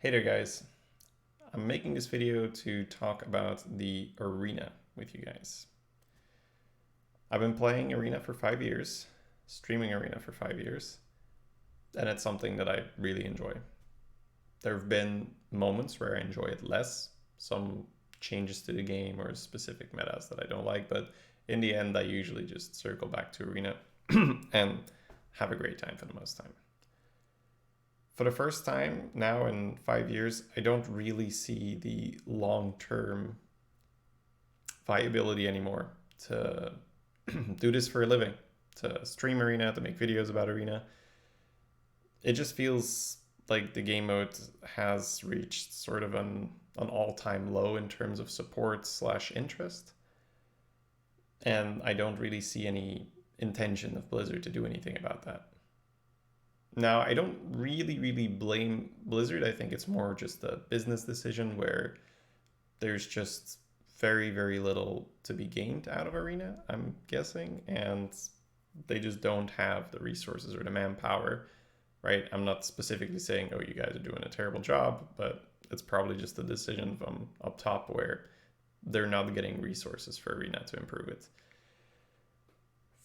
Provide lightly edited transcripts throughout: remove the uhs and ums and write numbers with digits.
Hey there guys, I'm making this video to talk about the Arena with you guys. I've been playing Arena for 5 years, streaming Arena for 5 years, and it's something that I really enjoy. There have been moments where I enjoy it less, some changes to the game or specific metas that I don't like, but in the end I usually just circle back to Arena and have a great time for the most time. For the first time now in 5 years, I don't really see the long-term viability anymore to do this for a living, to stream Arena, to make videos about Arena. It just feels like the game mode has reached sort of an all-time low in terms of support slash interest. And I don't really see any intention of Blizzard to do anything about that. Now, I don't really blame Blizzard. I think it's more just a business decision where there's just very little to be gained out of Arena, I'm guessing, and they just don't have the resources or the manpower, right? I'm not specifically saying, oh, you guys are doing a terrible job, but it's probably just a decision from up top where they're not getting resources for Arena to improve it.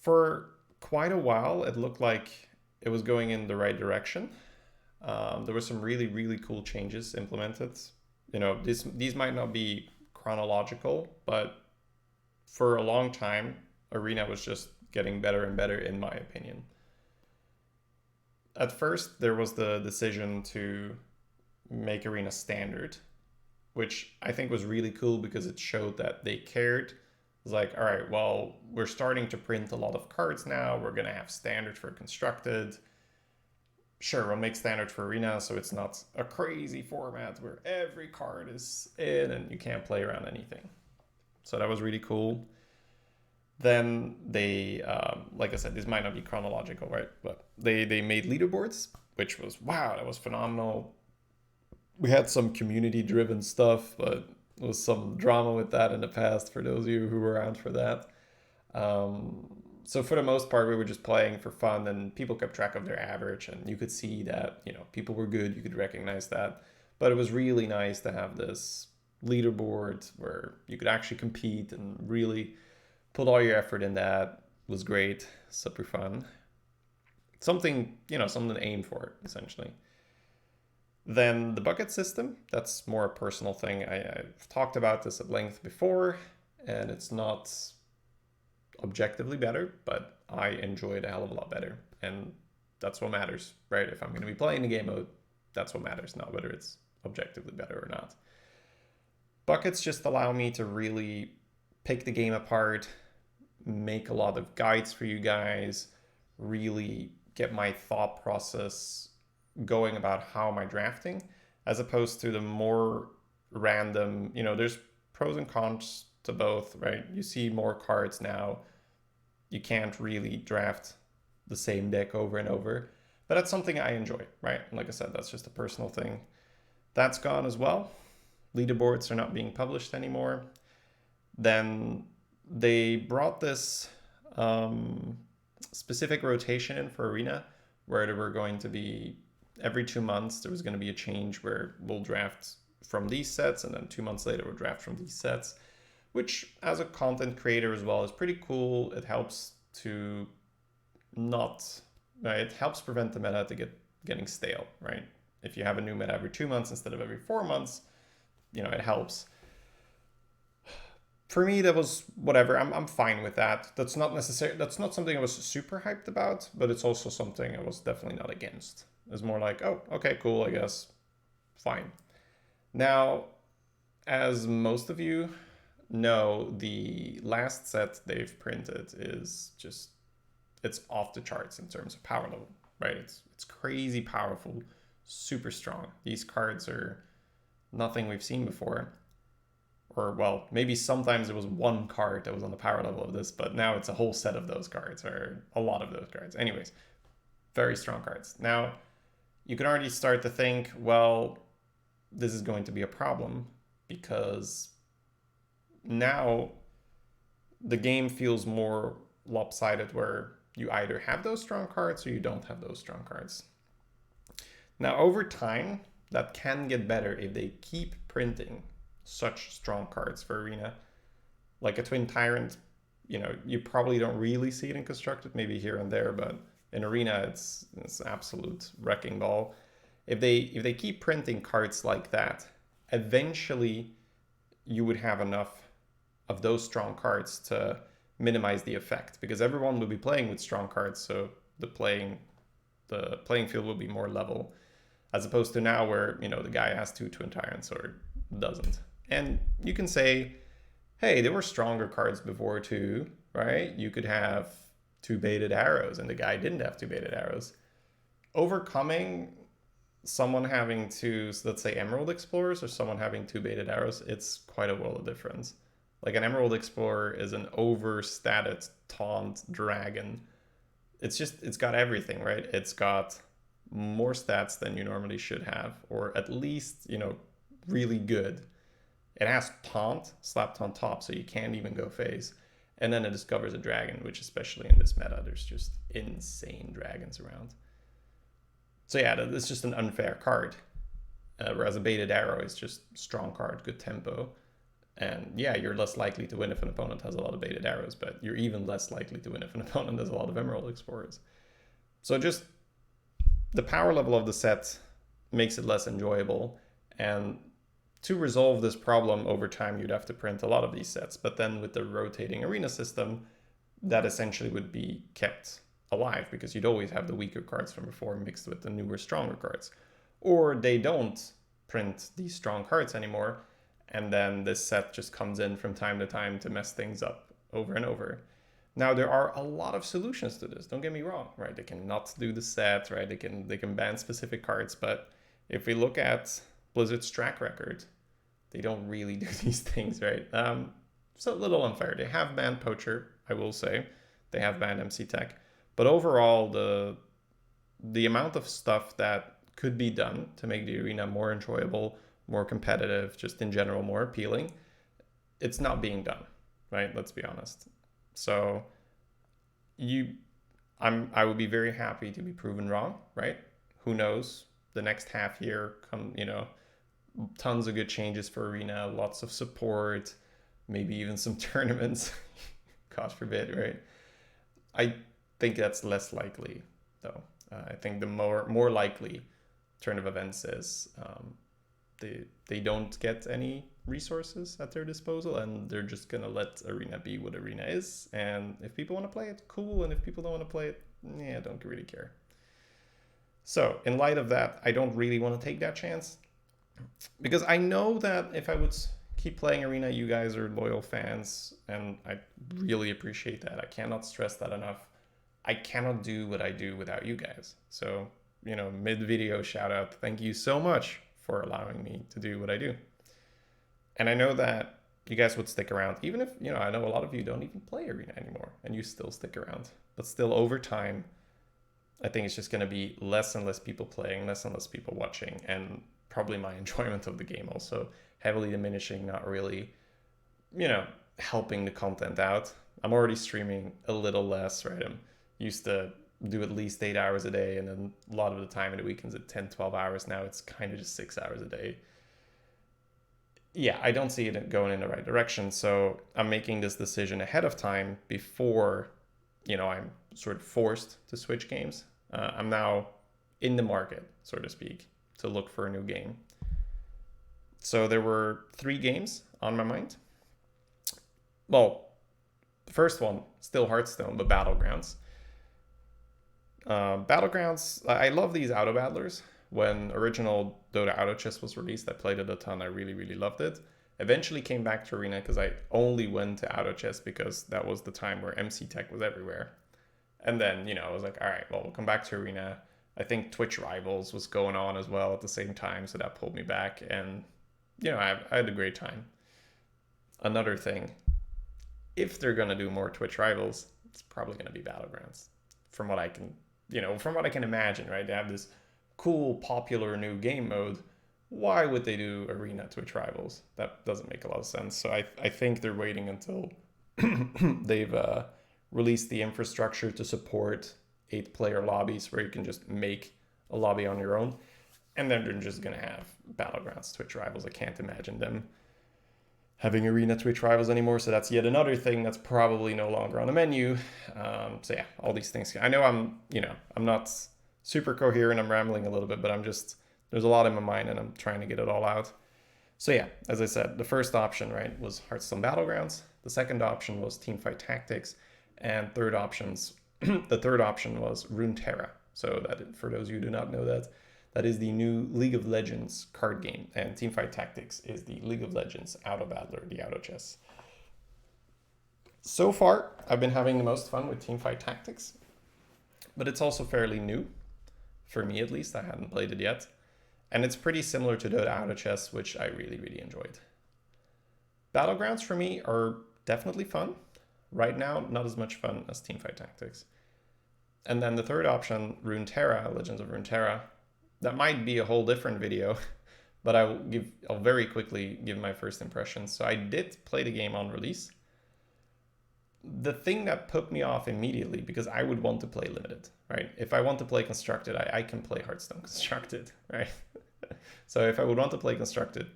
For quite a while, it looked like it was going in the right direction. There were some really cool changes implemented. You know, these might not be chronological, but for a long time, Arena was just getting better and better, in my opinion. At first, there was the decision to make Arena standard, which I think was really cool because it showed that they cared. It's like, all right, well, we're starting to print a lot of cards now. We're going to have standard for constructed. Sure, we'll make standard for Arena so it's not a crazy format where every card is in and you can't play around anything. So that was really cool. Then they, like I said, this might not be chronological, right? But they made leaderboards, which was, wow, that was phenomenal. We had some community-driven stuff, but there was some drama with that in the past for those of you who were around for that. So for the most part, we were just playing for fun and people kept track of their average and you could see that, you know, people were good, you could recognize that. But it was really nice to have this leaderboard where you could actually compete and really put all your effort in that. It was great, super fun. Something, you know, something to aim for, essentially. Then the bucket system, that's more a personal thing. I've talked about this at length before, and it's not objectively better, but I enjoy it a hell of a lot better. And that's what matters, right? If I'm going to be playing the game mode, that's what matters, not whether it's objectively better or not. Buckets just allow me to really pick the game apart, make a lot of guides for you guys, really get my thought process going about how am I drafting, as opposed to the more random, you know, there's pros and cons to both, right? You see more cards now. You can't really draft the same deck over and over, but that's something I enjoy, right? Like I said, that's just a personal thing. That's gone as well. Leaderboards are not being published anymore. Then they brought this specific rotation in for Arena where there were going to be every 2 months, there was going to be a change where we'll draft from these sets and then 2 months later we'll draft from these sets, which as a content creator as well is pretty cool. It helps to not, right? It helps prevent the meta to getting stale, right? If you have a new meta every 2 months instead of every 4 months, you know, it helps. For me, that was whatever. I'm fine with that. That's not something I was super hyped about, but it's also something I was definitely not against. It's more like, oh, okay, cool, I guess. Fine. Now, as most of you know, the last set they've printed is just, it's off the charts in terms of power level, right? It's crazy powerful, super strong. These cards are nothing we've seen before. Or, well, maybe sometimes there was one card that was on the power level of this, but now it's a whole set of those cards, or a lot of those cards. Anyways, very strong cards. Now, you can already start to think, well, this is going to be a problem because now the game feels more lopsided where you either have those strong cards or you don't have those strong cards. Now, over time, that can get better if they keep printing such strong cards for Arena. Like a Twin Tyrant, you probably don't really see it in Constructed, maybe here and there, but in Arena, it's absolute wrecking ball. If they keep printing cards like that, eventually you would have enough of those strong cards to minimize the effect, because everyone will be playing with strong cards, so the playing field will be more level, as opposed to now where the guy has 2 Twin Tyrants or doesn't. And you can say, hey, there were stronger cards before too, right? You could have 2 baited arrows and the guy didn't have 2 baited arrows. Overcoming someone having 2, let's say Emerald Explorers, or someone having 2 baited arrows, it's quite a world of difference. Like an Emerald Explorer is an overstated taunt dragon. It's got everything, right? It's got more stats than you normally should have, or at least, really good. It has taunt slapped on top, so you can't even go phase. And then it discovers a dragon, which especially in this meta, there's just insane dragons around. So yeah, it's just an unfair card. Whereas a baited arrow is just strong card, good tempo. And yeah, you're less likely to win if an opponent has a lot of baited arrows, but you're even less likely to win if an opponent has a lot of Emerald Explorers. So just the power level of the set makes it less enjoyable. And to resolve this problem over time, you'd have to print a lot of these sets. But then with the rotating Arena system, that essentially would be kept alive, because you'd always have the weaker cards from before mixed with the newer, stronger cards. Or they don't print these strong cards anymore, and then this set just comes in from time to time to mess things up over and over. Now, there are a lot of solutions to this, don't get me wrong, right? They can not do the set, right? They can ban specific cards, but if we look at Blizzard's track record, they don't really do these things, right? It's a little unfair. They have banned Poacher, I will say. They have banned MC Tech. But overall, the amount of stuff that could be done to make the Arena more enjoyable, more competitive, just in general more appealing, it's not being done, right? Let's be honest. So I would be very happy to be proven wrong, right? Who knows? The next half year, tons of good changes for Arena, lots of support, maybe even some tournaments. God forbid, right? I think that's less likely, though. I think the more likely turn of events is they don't get any resources at their disposal, and they're just gonna let Arena be what Arena is. And if people want to play it, cool. And if people don't want to play it, I don't really care. So in light of that, I don't really want to take that chance, because I know that if I would keep playing Arena, you guys are loyal fans, and I really appreciate that. I cannot stress that enough. I cannot do what I do without you guys. So, mid-video shout out, thank you so much for allowing me to do what I do. And I know that you guys would stick around, even if, I know a lot of you don't even play Arena anymore, and you still stick around. But still, over time, I think it's just going to be less and less people playing, less and less people watching, and probably my enjoyment of the game also heavily diminishing, not really, helping the content out. I'm already streaming a little less, right? I'm used to do at least 8 hours a day, and then a lot of the time in the weekends at 10, 12 hours. Now it's kind of just 6 hours a day. Yeah, I don't see it going in the right direction. So I'm making this decision ahead of time before, I'm sort of forced to switch games. I'm now in the market, so to speak, to look for a new game. So there were 3 games on my mind. Well, the first one, still Hearthstone, but Battlegrounds. Battlegrounds, I love these auto battlers. When original Dota Auto Chess was released, I played it a ton. I really, really loved it. Eventually came back to Arena because I only went to Auto Chess because that was the time where MC Tech was everywhere. And then, I was like, all right, well, we'll come back to Arena. I think Twitch Rivals was going on as well at the same time, so that pulled me back. And, I had a great time. Another thing, if they're going to do more Twitch Rivals, it's probably going to be Battlegrounds. From what I can imagine, right? They have this cool, popular new game mode. Why would they do Arena Twitch Rivals? That doesn't make a lot of sense. So I think they're waiting until they've released the infrastructure to support 8-player lobbies where you can just make a lobby on your own. And then they're just gonna have Battlegrounds Twitch rivals. I can't imagine them having Arena Twitch rivals anymore. So that's yet another thing that's probably no longer on the menu. So yeah, all these things. I know I'm not super coherent. I'm rambling a little bit, but there's a lot in my mind and I'm trying to get it all out. So yeah, as I said, the first option, right, was Hearthstone Battlegrounds. The second option was Teamfight Tactics, and the third option was Runeterra. So that, for those of you who do not know that is the new League of Legends card game, and Teamfight Tactics is the League of Legends Auto Battler, the auto chess. So far, I've been having the most fun with Teamfight Tactics, but it's also fairly new, for me at least. I hadn't played it yet, and it's pretty similar to the auto chess, which I really, really enjoyed. Battlegrounds for me are definitely fun. Right now, not as much fun as Teamfight Tactics. And then the third option, Runeterra, Legends of Runeterra, that might be a whole different video, but I'll very quickly give my first impressions. So I did play the game on release. The thing that put me off immediately, because I would want to play limited, right? If I want to play constructed, I can play Hearthstone constructed, right? So if I would want to play constructed,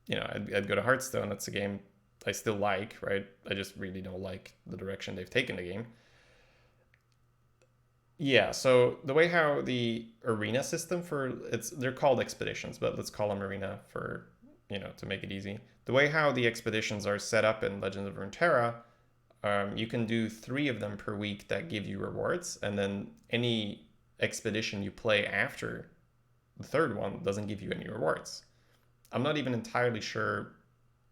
I'd go to Hearthstone. That's a game I still like, right? I just really don't like the direction they've taken the game. Yeah, so the way how the arena system they're called expeditions, but let's call them arena for, to make it easy. The way how the expeditions are set up in Legends of Runeterra, you can do 3 of them per week that give you rewards, and then any expedition you play after the third one doesn't give you any rewards. I'm not even entirely sure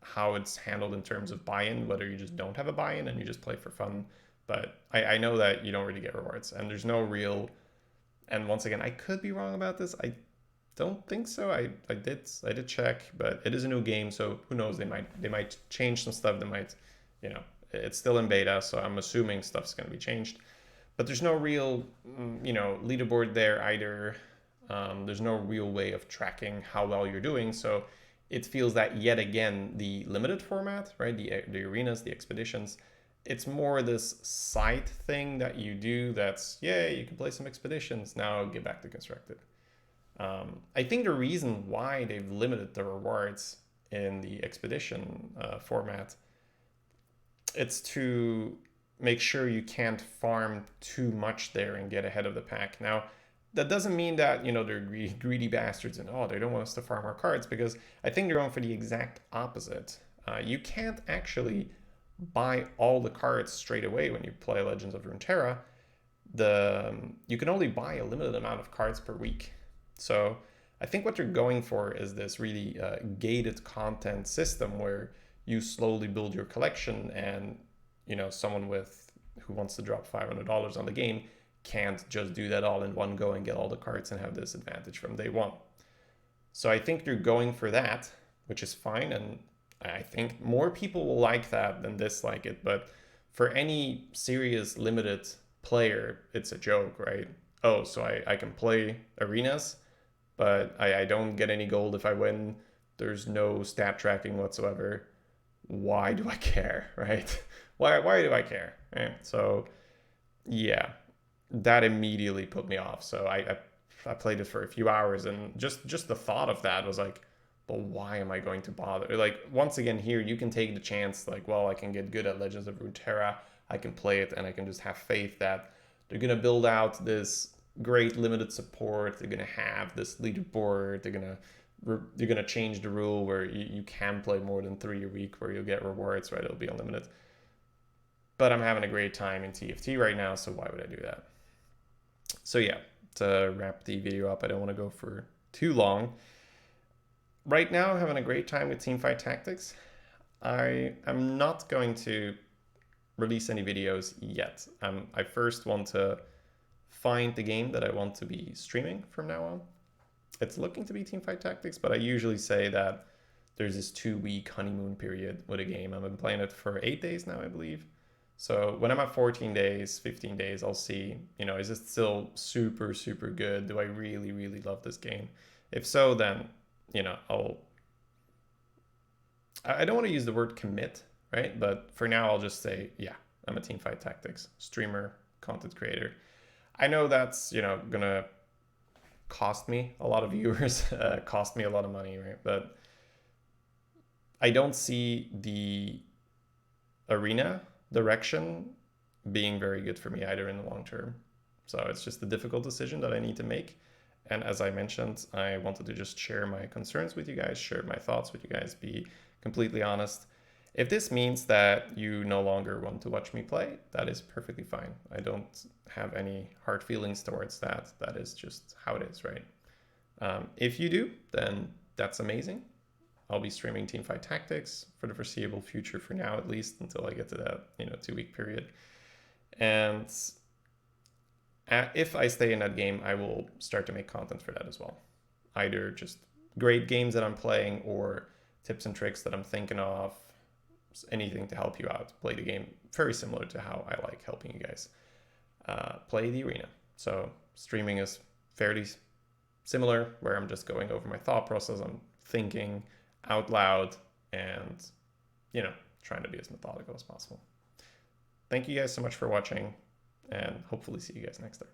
how it's handled in terms of buy-in, whether you just don't have a buy-in and you just play for fun. But I know that you don't really get rewards, and there's no real, and once again, I could be wrong about this. I don't think so. I did check, but it is a new game, so who knows, they might change some stuff. They might, it's still in beta, so I'm assuming stuff's going to be changed. But there's no real, leaderboard there either. There's no real way of tracking how well you're doing, so it feels that yet again the limited format, right? The arenas, the expeditions, it's more this side thing that you do that's, you can play some expeditions, now get back to constructed. I think the reason why they've limited the rewards in the expedition format, it's to make sure you can't farm too much there and get ahead of the pack. Now, that doesn't mean that, they're greedy bastards and, they don't want us to farm our cards, because I think they're going for the exact opposite. You can't actually buy all the cards straight away when you play Legends of Runeterra. You can only buy a limited amount of cards per week. So I think what they're going for is this really gated content system where you slowly build your collection, and someone who wants to drop $500 on the game can't just do that all in one go and get all the cards and have this advantage from day one. So I think they're going for that, which is fine, and I think more people will like that than dislike it. But for any serious limited player, it's a joke, right? Oh, so I can play arenas, but I don't get any gold if I win. There's no stat tracking whatsoever. Why do I care, right? Why do I care, right? So yeah, that immediately put me off. So I played it for a few hours, and just the thought of that was like, but why am I going to bother? Like, once again, here you can take the chance, like, well, I can get good at Legends of Runeterra, I can play it, and I can just have faith that they're gonna build out this great limited support. They're gonna have this leaderboard. They're gonna change the rule where you can play more than 3 a week, where you'll get rewards, right? It'll be unlimited. But I'm having a great time in TFT right now, so why would I do that? So yeah, to wrap the video up, I don't want to go for too long. Right now, I'm having a great time with Teamfight Tactics. I am not going to release any videos yet. I first want to find the game that I want to be streaming from now on. It's looking to be Teamfight Tactics, but I usually say that there's this 2-week honeymoon period with a game. I've been playing it for 8 days now, I believe. So when I'm at 14 days, 15 days, I'll see, is it still super, super good? Do I really, really love this game? If so, then, I don't want to use the word commit, right? But for now, I'll just say, yeah, I'm a Teamfight Tactics streamer, content creator. I know that's, gonna cost me a lot of viewers, cost me a lot of money, right? But I don't see the arena direction being very good for me either in the long term. So it's just a difficult decision that I need to make. And as I mentioned, I wanted to just share my concerns with you guys, share my thoughts with you guys, be completely honest. If this means that you no longer want to watch me play, that is perfectly fine. I don't have any hard feelings towards that. That is just how it is, right? If you do, then that's amazing. I'll be streaming Teamfight Tactics for the foreseeable future, for now at least, until I get to that 2-week period. And if I stay in that game, I will start to make content for that as well. Either just great games that I'm playing or tips and tricks that I'm thinking of, anything to help you out play the game, very similar to how I like helping you guys play the arena. So streaming is fairly similar, where I'm just going over my thought process, I'm thinking out loud, and trying to be as methodical as possible. Thank you guys so much for watching, and hopefully see you guys next time.